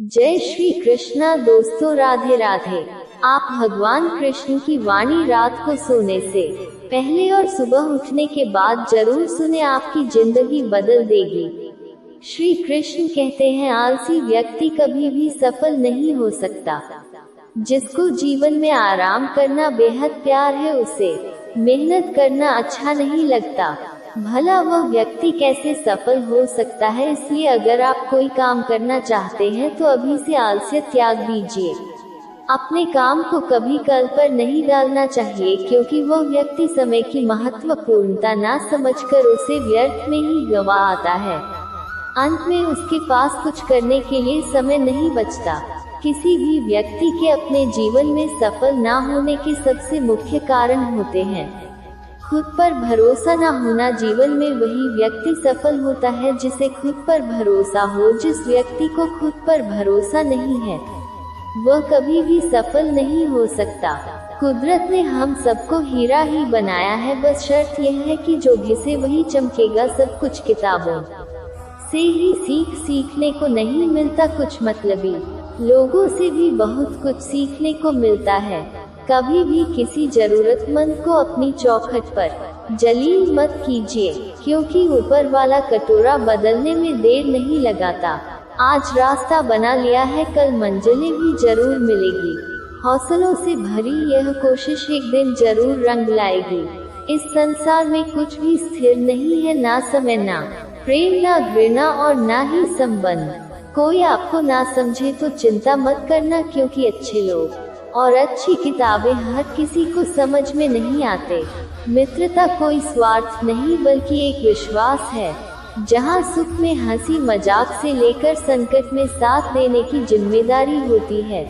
जय श्री कृष्णा दोस्तों, राधे राधे। आप भगवान कृष्ण की वाणी रात को सोने से पहले और सुबह उठने के बाद जरूर सुने, आपकी जिंदगी बदल देगी। श्री कृष्ण कहते हैं, आलसी व्यक्ति कभी भी सफल नहीं हो सकता। जिसको जीवन में आराम करना बेहद प्यार है, उसे मेहनत करना अच्छा नहीं लगता। भला वह व्यक्ति कैसे सफल हो सकता है। इसलिए अगर आप कोई काम करना चाहते हैं तो अभी से आलस्य त्याग दीजिए। अपने काम को कभी कल पर नहीं डालना चाहिए, क्योंकि वह व्यक्ति समय की महत्वपूर्णता ना समझकर उसे व्यर्थ में ही गवा आता है। अंत में उसके पास कुछ करने के लिए समय नहीं बचता। किसी भी व्यक्ति के अपने जीवन में सफल ना होने के सबसे मुख्य कारण होते हैं खुद पर भरोसा न होना। जीवन में वही व्यक्ति सफल होता है जिसे खुद पर भरोसा हो। जिस व्यक्ति को खुद पर भरोसा नहीं है, वह कभी भी सफल नहीं हो सकता। कुदरत ने हम सबको हीरा ही बनाया है, बस शर्त यह है कि जो घिसे वही चमकेगा। सब कुछ किताबों से ही सीखने को नहीं मिलता। कुछ मतलबी लोगों से भी बहुत कुछ सीखने को मिलता है। कभी भी किसी जरूरतमंद को अपनी चौखट पर जलील मत कीजिए, क्योंकि ऊपर वाला कटोरा बदलने में देर नहीं लगाता। आज रास्ता बना लिया है, कल मंजिलें भी जरूर मिलेगी। हौसलों से भरी यह कोशिश एक दिन जरूर रंग लाएगी। इस संसार में कुछ भी स्थिर नहीं है, ना समय, ना प्रेम, ना घृणा और ना ही संबंध। कोई आपको ना समझे तो चिंता मत करना, क्योंकि अच्छे लोग और अच्छी किताबें हर किसी को समझ में नहीं आते। मित्रता कोई स्वार्थ नहीं बल्कि एक विश्वास है, जहां सुख में हंसी मजाक से लेकर संकट में साथ देने की जिम्मेदारी होती है।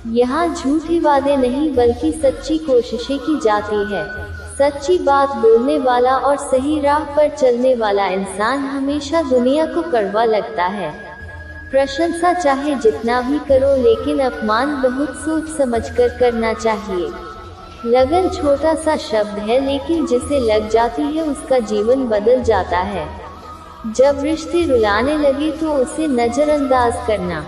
यहाँ झूठे वादे नहीं बल्कि सच्ची कोशिशें की जाती है। सच्ची बात बोलने वाला और सही राह पर चलने वाला इंसान हमेशा दुनिया को कड़वा लगता है। प्रशंसा चाहे जितना भी करो, लेकिन अपमान बहुत सोच समझकर करना चाहिए। लगन छोटा सा शब्द है, लेकिन जिसे लग जाती है उसका जीवन बदल जाता है। जब रिश्ते रुलाने लगे तो उसे नजरअंदाज करना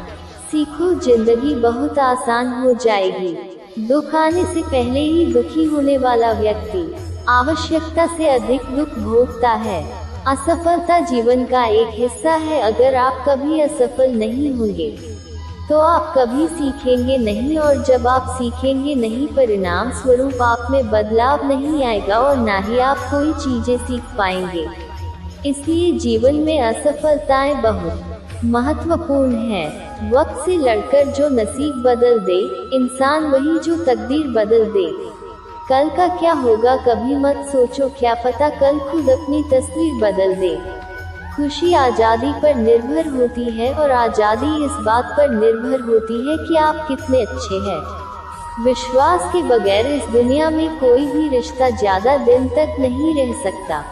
सीखो, जिंदगी बहुत आसान हो जाएगी। दुख आने से पहले ही दुखी होने वाला व्यक्ति आवश्यकता से अधिक दुख भोगता है। असफलता जीवन का एक हिस्सा है। अगर आप कभी असफल नहीं होंगे तो आप कभी सीखेंगे नहीं, और जब आप सीखेंगे नहीं, परिणाम स्वरूप आप में बदलाव नहीं आएगा और ना ही आप कोई चीजें सीख पाएंगे। इसलिए जीवन में असफलताएं बहुत महत्वपूर्ण है। वक्त से लड़कर जो नसीब बदल दे, इंसान वही जो तकदीर बदल दे। कल का क्या होगा कभी मत सोचो, क्या पता कल खुद अपनी तस्वीर बदल दे। खुशी आज़ादी पर निर्भर होती है, और आज़ादी इस बात पर निर्भर होती है कि आप कितने अच्छे हैं। विश्वास के बगैर इस दुनिया में कोई भी रिश्ता ज्यादा दिन तक नहीं रह सकता।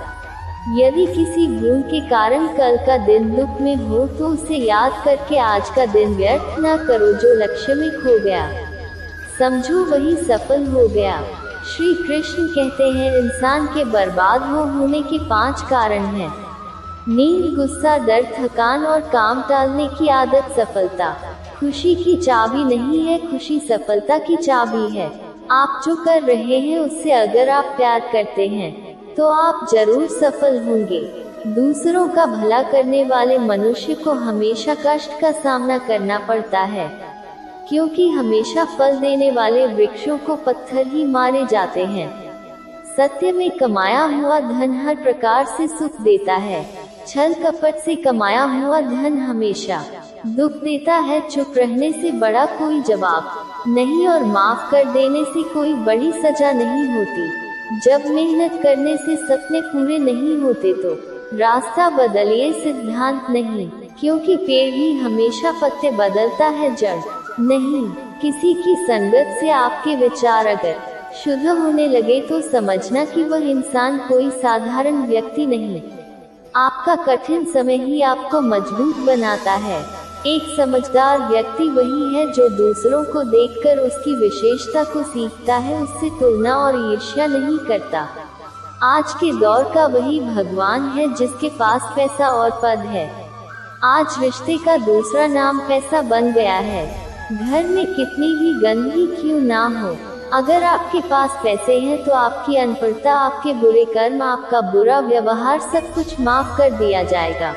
यदि किसी भूल के कारण कल का दिन दुख में हो तो उसे याद करके आज का दिन व्यर्थ न करो। जो लक्ष्य में खो गया समझो वही सफल हो गया। श्री कृष्ण कहते हैं, इंसान के बर्बाद होने के 5 कारण हैं। नींद, गुस्सा, डर, थकान और काम टालने की आदत सफलता खुशी की चाबी नहीं है, खुशी सफलता की चाबी है। आप जो कर रहे हैं उससे अगर आप प्यार करते हैं तो आप जरूर सफल होंगे। दूसरों का भला करने वाले मनुष्य को हमेशा कष्ट का सामना करना पड़ता है, क्योंकि हमेशा फल देने वाले वृक्षों को पत्थर ही मारे जाते हैं। सत्य में कमाया हुआ धन हर प्रकार से सुख देता है। छल कपट से कमाया हुआ धन हमेशा दुख देता है। चुप रहने से बड़ा कोई जवाब नहीं, और माफ कर देने से कोई बड़ी सजा नहीं होती। जब मेहनत करने से सपने पूरे नहीं होते तो रास्ता बदलिए, सिद्धांत नहीं, क्योंकि पेड़ भी हमेशा पत्ते बदलता है, जड़ नहीं। किसी की संगत से आपके विचार अगर शुद्ध होने लगे तो समझना कि वह इंसान कोई साधारण व्यक्ति नहीं। आपका कठिन समय ही आपको मजबूत बनाता है। एक समझदार व्यक्ति वही है जो दूसरों को देखकर उसकी विशेषता को सीखता है, उससे तुलना और ईर्ष्या नहीं करता। आज के दौर का वही भगवान है जिसके पास पैसा और पद है। आज रिश्ते का दूसरा नाम पैसा बन गया है। घर में कितनी भी गंदगी क्यों ना हो, अगर आपके पास पैसे हैं तो आपकी अनपढ़ता, आपके बुरे कर्म, आपका बुरा व्यवहार सब कुछ माफ कर दिया जाएगा।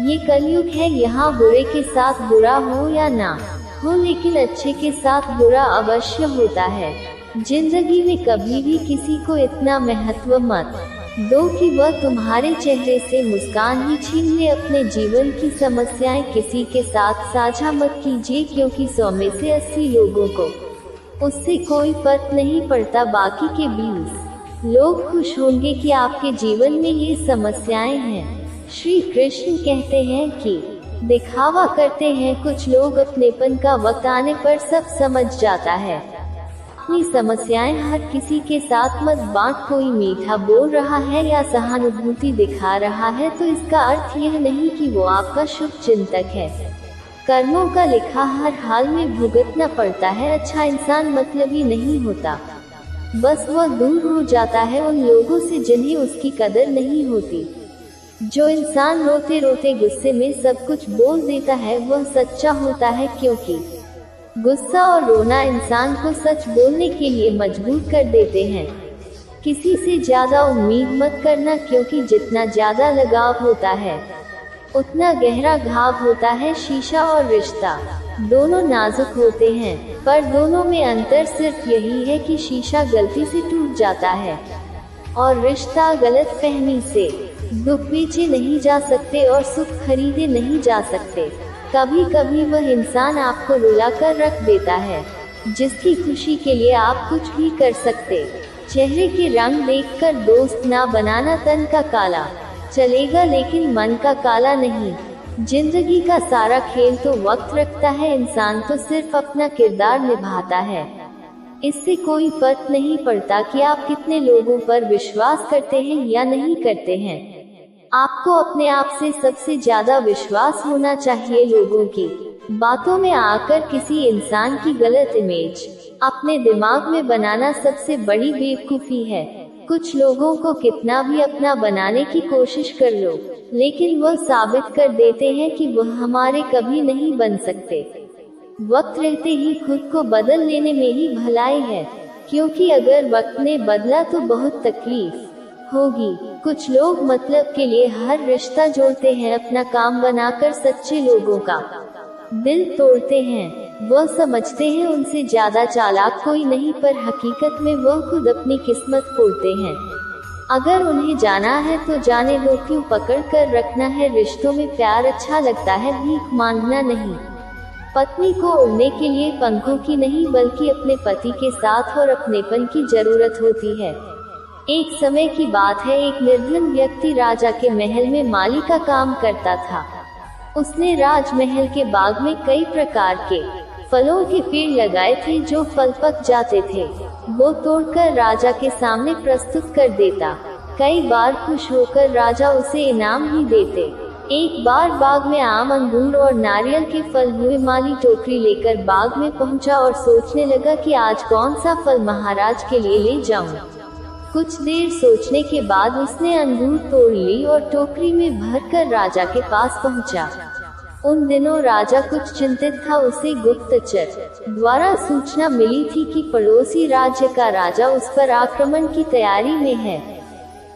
ये कलयुग है, यहाँ बुरे के साथ बुरा हो या ना हो, लेकिन अच्छे के साथ बुरा अवश्य होता है। जिंदगी में कभी भी किसी को इतना महत्व मत दो कि वह तुम्हारे चेहरे से मुस्कान ही छीन ले। अपने जीवन की समस्याएं किसी के साथ साझा मत कीजिए, क्योंकि 100 में से 80 लोगों को उससे कोई फर्क नहीं पड़ता। बाकी के 20 लोग खुश होंगे कि आपके जीवन में ये समस्याएं हैं। श्री कृष्ण कहते हैं कि दिखावा करते हैं कुछ लोग, अपनेपन का वक्त आने पर सब समझ जाता है। अपनी समस्याएं हर किसी के साथ मत बांट। कोई मीठा बोल रहा है या सहानुभूति दिखा रहा है तो इसका अर्थ यह नहीं कि वो आपका शुभ चिंतक है। कर्मों का लिखा हर हाल में भुगतना पड़ता है। अच्छा इंसान मतलबी नहीं होता, बस वह दूर हो जाता है उन लोगों से जिन्हें उसकी कदर नहीं होती। जो इंसान रोते रोते गुस्से में सब कुछ बोल देता है वह सच्चा होता है, क्योंकि गुस्सा और रोना इंसान को सच बोलने के लिए मजबूर कर देते हैं। किसी से ज्यादा उम्मीद मत करना, क्योंकि जितना ज्यादा लगाव होता है उतना गहरा घाव होता है। शीशा और रिश्ता दोनों नाजुक होते हैं, पर दोनों में अंतर सिर्फ यही है कि शीशा गलती से टूट जाता है और रिश्ता गलत फहमी से। दुख बेचे नहीं जा सकते और सुख खरीदे नहीं जा सकते। कभी कभी वह इंसान आपको रुलाकर रख देता है जिसकी खुशी के लिए आप कुछ भी कर सकते। चेहरे के रंग देखकर दोस्त ना बनाना, तन का काला चलेगा लेकिन मन का काला नहीं। जिंदगी का सारा खेल तो वक्त रखता है, इंसान तो सिर्फ अपना किरदार निभाता है। इससे कोई फर्क नहीं पड़ता कि आप कितने लोगों पर विश्वास करते हैं या नहीं करते हैं। आपको अपने आप से सबसे ज्यादा विश्वास होना चाहिए। लोगों की बातों में आकर किसी इंसान की गलत इमेज अपने दिमाग में बनाना सबसे बड़ी बेवकूफी है। कुछ लोगों को कितना भी अपना बनाने की कोशिश कर लो, लेकिन वह साबित कर देते हैं कि वह हमारे कभी नहीं बन सकते। वक्त रहते ही खुद को बदल लेने में ही भलाई है, क्योंकि अगर वक्त ने बदला तो बहुत तकलीफ होगी। कुछ लोग मतलब के लिए हर रिश्ता जोड़ते हैं, अपना काम बनाकर सच्चे लोगों का दिल तोड़ते हैं। वह समझते हैं उनसे ज्यादा चालाक कोई नहीं, पर हकीकत में वह खुद अपनी किस्मत फोड़ते हैं। अगर उन्हें जाना है तो जाने दो, क्यों पकड़ कर रखना है। रिश्तों में प्यार अच्छा लगता है, भीख मांगना नहीं। पत्नी को उड़ने के लिए पंखों की नहीं बल्कि अपने पति के साथ और अपनेपन की जरूरत होती है। एक समय की बात है, एक निर्धन व्यक्ति राजा के महल में माली का काम करता था। उसने राजमहल के बाग में कई प्रकार के फलों के पेड़ लगाए थे जो फल पक जाते थे वो तोड़कर राजा के सामने प्रस्तुत कर देता। कई बार खुश होकर राजा उसे इनाम ही देते। एक बार बाग में आम, अंगूर और नारियल के फल हुए। माली टोकरी लेकर बाग में पहुंचा और सोचने लगा कि आज कौन सा फल महाराज के लिए ले जाऊं। कुछ देर सोचने के बाद उसने अंगूर तोड़ ली और टोकरी में भरकर राजा के पास पहुंचा। उन दिनों राजा कुछ चिंतित था। उसे गुप्तचर द्वारा सूचना मिली थी कि पड़ोसी राज्य का राजा उस पर आक्रमण की तैयारी में है।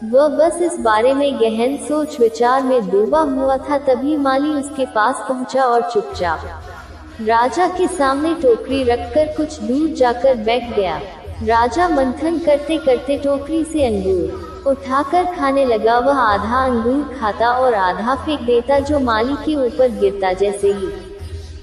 वह बस इस बारे में गहन सोच विचार में डूबा हुआ था। तभी माली उसके पास पहुंचा और चुपचाप राजा के सामने टोकरी रखकर कुछ दूर जाकर बैठ गया। राजा मंथन करते करते टोकरी से अंगूर उठाकर खाने लगा। वह आधा अंगूर खाता और आधा फेंक देता जो माली के ऊपर गिरता। जैसे ही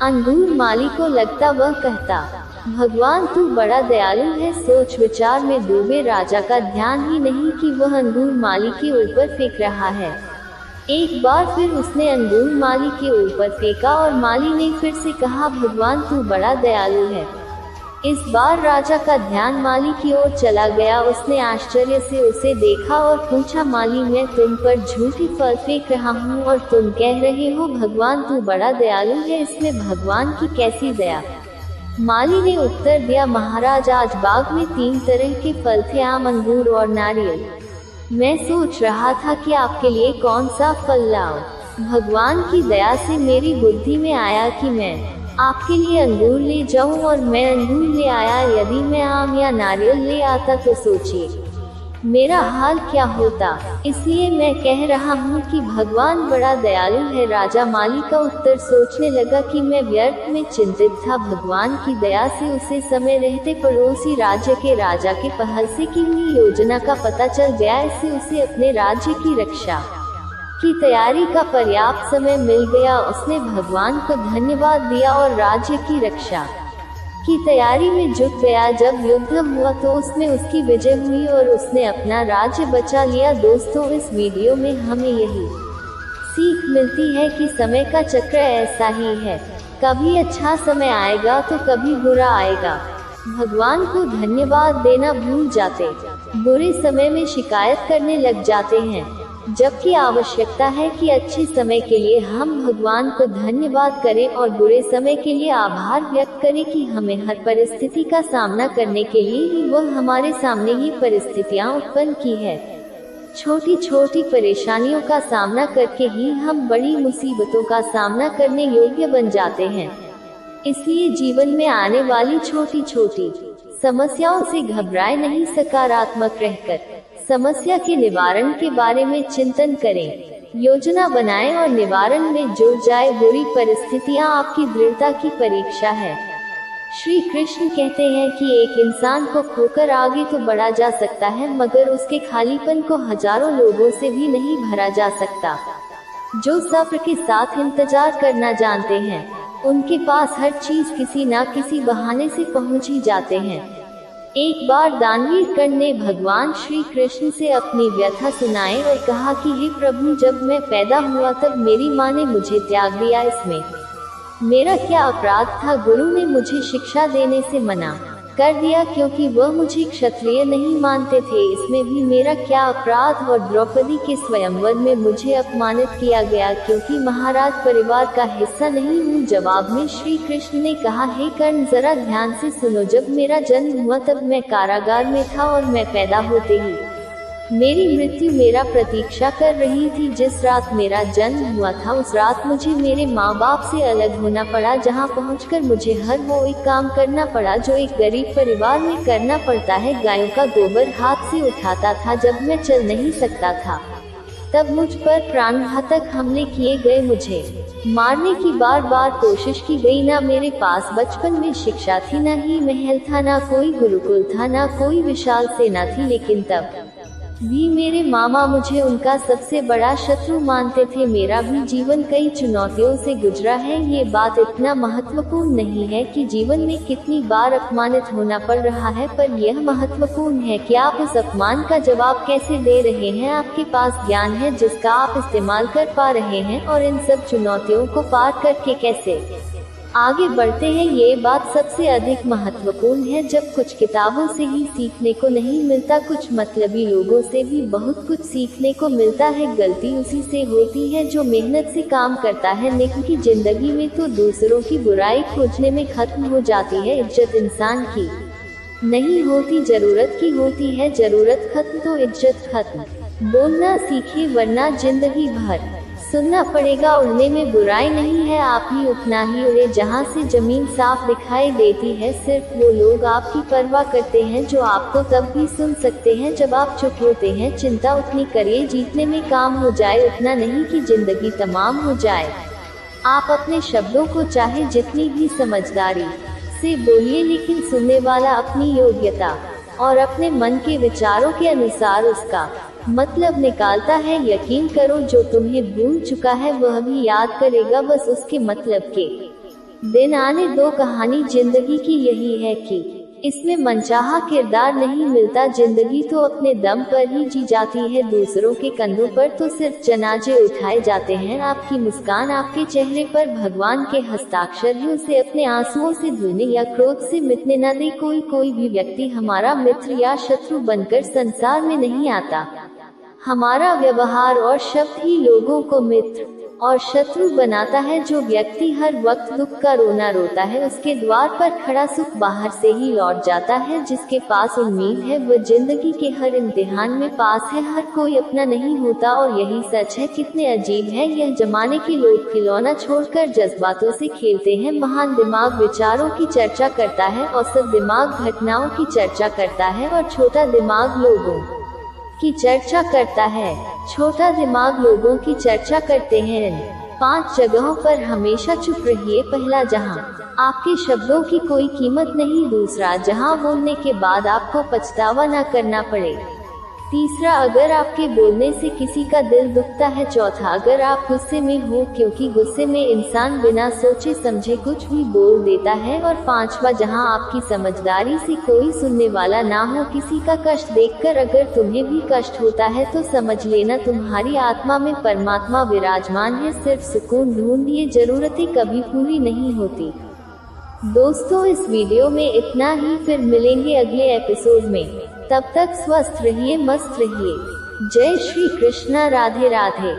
अंगूर माली को लगता वह कहता, भगवान तू बड़ा दयालु है। सोच विचार में डूबे राजा का ध्यान ही नहीं कि वह अंगूर माली के ऊपर फेंक रहा है। एक बार फिर उसने अंगूर माली के ऊपर फेंका और माली ने फिर से कहा, भगवान तू बड़ा दयालु है। इस बार राजा का ध्यान माली की ओर चला गया। उसने आश्चर्य से उसे देखा और पूछा, माली मैं तुम पर झूठी फल फेंक रहा हूँ और तुम कह रहे हो भगवान तू बड़ा दयालु है, इसमें भगवान की कैसी दया। माली ने उत्तर दिया, महाराज आज बाग में 3 तरह के फल थे, आम, अंगूर और नारियल। मैं सोच रहा था कि आपके लिए कौन सा फल लाऊं। भगवान की दया से मेरी बुद्धि में आया कि मैं आपके लिए अंगूर ले जाऊं और मैं अंगूर ले आया। यदि मैं आम या नारियल ले आता तो सोचिए मेरा हाल क्या होता। इसलिए मैं कह रहा हूँ कि भगवान बड़ा दयालु है। राजा माली का उत्तर सोचने लगा कि मैं व्यर्थ में चिंतित था। भगवान की दया से उसे समय रहते पड़ोसी राज्य के राजा के पहल से की हुई योजना का पता चल गया। इससे उसे अपने राज्य की रक्षा की तैयारी का पर्याप्त समय मिल गया। उसने भगवान को धन्यवाद दिया और राज्य की रक्षा की तैयारी में जुट गया। जब युद्ध हुआ तो उसमें उसकी विजय हुई और उसने अपना राज्य बचा लिया। दोस्तों, इस वीडियो में हमें यही सीख मिलती है कि समय का चक्र ऐसा ही है, कभी अच्छा समय आएगा तो कभी बुरा आएगा। भगवान को धन्यवाद देना भूल जाते, बुरे समय में शिकायत करने लग जाते हैं, जबकि आवश्यकता है कि अच्छे समय के लिए हम भगवान को धन्यवाद करें और बुरे समय के लिए आभार व्यक्त करें कि हमें हर परिस्थिति का सामना करने के लिए ही वह हमारे सामने ही परिस्थितियां उत्पन्न की है। छोटी छोटी परेशानियों का सामना करके ही हम बड़ी मुसीबतों का सामना करने योग्य बन जाते हैं। इसलिए जीवन में आने वाली छोटी छोटी समस्याओं से घबराए नहीं, सकारात्मक रहकर समस्या के निवारण के बारे में चिंतन करें, योजना बनाएं और निवारण में जुट जाए। बुरी परिस्थितियां आपकी दृढ़ता की परीक्षा है। श्री कृष्ण कहते हैं कि एक इंसान को खोकर आगे तो बढ़ा जा सकता है, मगर उसके खालीपन को हजारों लोगों से भी नहीं भरा जा सकता। जो सब्र के साथ इंतजार करना जानते हैं, उनके पास हर चीज किसी न किसी बहाने से पहुंच ही जाते हैं। एक बार दानवीर कर्ण ने भगवान श्री कृष्ण से अपनी व्यथा सुनाई और कहा कि हे प्रभु, जब मैं पैदा हुआ तब मेरी माँ ने मुझे त्याग दिया, इसमें मेरा क्या अपराध था? गुरु ने मुझे शिक्षा देने से मना कर दिया क्योंकि वह मुझे क्षत्रिय नहीं मानते थे, इसमें भी मेरा क्या अपराध? और द्रौपदी के स्वयंवर में मुझे अपमानित किया गया क्योंकि महाराज परिवार का हिस्सा नहीं हूँ। जवाब में श्री कृष्ण ने कहा, हे कर्ण, जरा ध्यान से सुनो। जब मेरा जन्म हुआ तब मैं कारागार में था और मैं पैदा होते ही मेरी मृत्यु मेरा प्रतीक्षा कर रही थी। जिस रात मेरा जन्म हुआ था उस रात मुझे मेरे माँ बाप से अलग होना पड़ा, जहाँ पहुंचकर मुझे हर वो एक काम करना पड़ा जो एक गरीब परिवार में करना पड़ता है। गायों का गोबर हाथ से उठाता था जब मैं चल नहीं सकता था। तब मुझ पर प्राणघातक हमले किए गए, मुझे मारने की बार बार कोशिश की गई। ना मेरे पास बचपन में शिक्षा थी, ना ही महल था, ना कोई गुरुकुल था, ना कोई विशाल सेना थी, लेकिन तब भी मेरे मामा मुझे उनका सबसे बड़ा शत्रु मानते थे। मेरा भी जीवन कई चुनौतियों से गुजरा है। ये बात इतना महत्वपूर्ण नहीं है कि जीवन में कितनी बार अपमानित होना पड़ रहा है, पर यह महत्वपूर्ण है कि आप उस अपमान का जवाब कैसे दे रहे हैं। आपके पास ज्ञान है जिसका आप इस्तेमाल कर पा रहे हैं, और इन सब चुनौतियों को पार करके कैसे आगे बढ़ते हैं, ये बात सबसे अधिक महत्वपूर्ण है। जब कुछ किताबों से ही सीखने को नहीं मिलता, कुछ मतलबी लोगों से भी बहुत कुछ सीखने को मिलता है। गलती उसी से होती है जो मेहनत से काम करता है। नेक की जिंदगी में तो दूसरों की बुराई खोजने में खत्म हो जाती है। इज्जत इंसान की नहीं होती, जरूरत की होती है। जरूरत खत्म तो इज्जत खत्म। बोलना सीखे वरना जिंदगी भर सुनना पड़ेगा। उड़ने में बुराई नहीं है, आप ही उतना ही उड़े जहाँ से जमीन साफ दिखाई देती है। सिर्फ वो लोग आपकी परवाह करते हैं जो आपको तब भी सुन सकते हैं जब आप चुप होते हैं। चिंता उतनी करिए जीतने में काम हो जाए, उतना नहीं कि जिंदगी तमाम हो जाए। आप अपने शब्दों को चाहे जितनी भी समझदारी से बोलिए, लेकिन सुनने वाला अपनी योग्यता और अपने मन के विचारों के अनुसार उसका मतलब निकालता है। यकीन करो, जो तुम्हें भूल चुका है वह भी याद करेगा, बस उसके मतलब के दिन आने दो। कहानी जिंदगी की यही है कि इसमें मनचाहा किरदार नहीं मिलता। जिंदगी तो अपने दम पर ही जी जाती है, दूसरों के कंधों पर तो सिर्फ जनाजे उठाए जाते हैं। आपकी मुस्कान आपके चेहरे पर भगवान के हस्ताक्षर है, उसे अपने आंसुओं से धुलने या क्रोध से मिटने न दे। कोई भी व्यक्ति हमारा मित्र या शत्रु बनकर संसार में नहीं आता। हमारा व्यवहार और शब्द ही लोगों को मित्र और शत्रु बनाता है। जो व्यक्ति हर वक्त दुख का रोना रोता है, उसके द्वार पर खड़ा सुख बाहर से ही लौट जाता है। जिसके पास उम्मीद है वह जिंदगी के हर इम्तिहान में पास है। हर कोई अपना नहीं होता और यही सच है। कितने अजीब है यह जमाने के लोग, खिलौना छोड़कर जज्बातों से खेलते हैं। महान दिमाग विचारों की चर्चा करता है, औसत दिमाग घटनाओं की चर्चा करता है और छोटा दिमाग लोगों की चर्चा करता है। छोटा दिमाग लोगों की चर्चा करते हैं। 5 जगहों पर हमेशा चुप रहिए। पहला, जहां आपके शब्दों की कोई कीमत नहीं। दूसरा, जहां बोलने के बाद आपको पछतावा न करना पड़े। तीसरा, अगर आपके बोलने से किसी का दिल दुखता है। चौथा, अगर आप गुस्से में हो, क्योंकि गुस्से में इंसान बिना सोचे समझे कुछ भी बोल देता है। और 5वां, जहां आपकी समझदारी से कोई सुनने वाला ना हो। किसी का कष्ट देखकर अगर तुम्हें भी कष्ट होता है तो समझ लेना तुम्हारी आत्मा में परमात्मा विराजमान है। सिर्फ सुकून ढूंढिए, जरूरतें कभी पूरी नहीं होती। दोस्तों, इस वीडियो में इतना ही। फिर मिलेंगे अगले एपिसोड में। तब तक स्वस्थ रहिए, मस्त रहिए। जय श्री कृष्णा, राधे राधे।